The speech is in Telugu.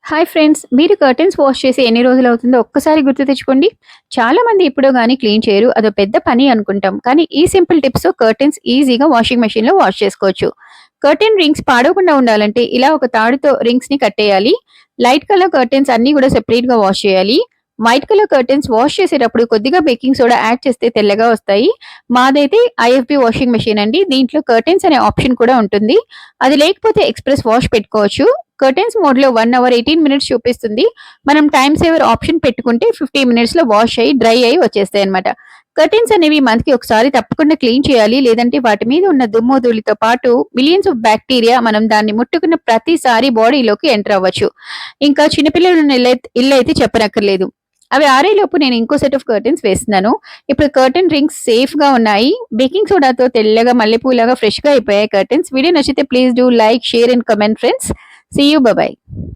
Hi friends! మీరు కర్టెన్స్ వాష్ చేసి ఎన్ని రోజులవుతుందో ఒక్కసారి గుర్తు తెచ్చుకోండి. చాలామంది ఎప్పుడో గాని క్లీన్ చేయరు. అదో పెద్ద పని అనుకుంటాం. కానీ ఈ సింపుల్ టిప్స్‌తో కర్టెన్స్ ఈజీగా వాషింగ్ మెషిన్‌లో వాష్ చేసుకోవచ్చు. కర్టెన్ రింగ్స్ పాడవకుండా ఉండాలంటే ఇలా ఒక తాడుతో రింగ్స్‌ని కట్టేయాలి. లైట్ కలర్ కర్టెన్స్ అన్నీ గూడా సెపరేట్‌గా వాష్ చేయాలి. వైట్ కలర్ కర్టెన్స్ వాష్ చేసేటప్పుడు కొద్దిగా బేకింగ్ సోడా యాడ్ చేస్తే తెల్లగా వస్తాయి. మాదైతే ఐఎఫ్‌బీ వాషింగ్ మెషిన్ అండి. దీంట్లో కర్టెన్స్ అనే ఆప్షన్ కూడా ఉంటుంది. అది లేకపోతే ఎక్స్‌ప్రెస్ వాష్ పెట్టుకోవచ్చు. కర్టెన్స్ మోడ్‌లో 1 అవర్ 18 మినిట్స్ చూపిస్తుంది. మనం టైమ్ సేవర్ ఆప్షన్ పెట్టుకుంటే 50 మినిట్స్‌లో వాష్ అయ్యి, డ్రై అయ్యి వచ్చేస్తాయన్నమాట. కర్టెన్స్ అనేవి మంత్‌కి ఒకసారి తప్పకుండా క్లీన్ చేయాలి. లేదంటే వాటి మీద ఉన్న దుమ్ము, ధూళితో పాటు మిలియన్స్ ఆఫ్ బాక్టీరియా మనం దాన్ని ముట్టుకున్న ప్రతిసారి బాడీలోకి ఎంటర్ అవ్వచ్చు. ఇంకా చిన్న పిల్లలున్న ఇల్లైతే చెప్పనక్కర్లేదు. అవి ఆరేలోపు నేను ఇంకో సెట్ ఆఫ్ కర్టెన్స్ వేస్తున్నాను. ఇప్పుడు కర్టెన్ రింగ్స్ సేఫ్‌గా ఉన్నాయి. బేకింగ్ సోడాతో తెల్లగా మల్లెపూలాగా ఫ్రెష్‌గా అయిపోయాయి కర్టెన్స్. వీడియో నచ్చితే please do like, share and comment friends. See you. Bye by.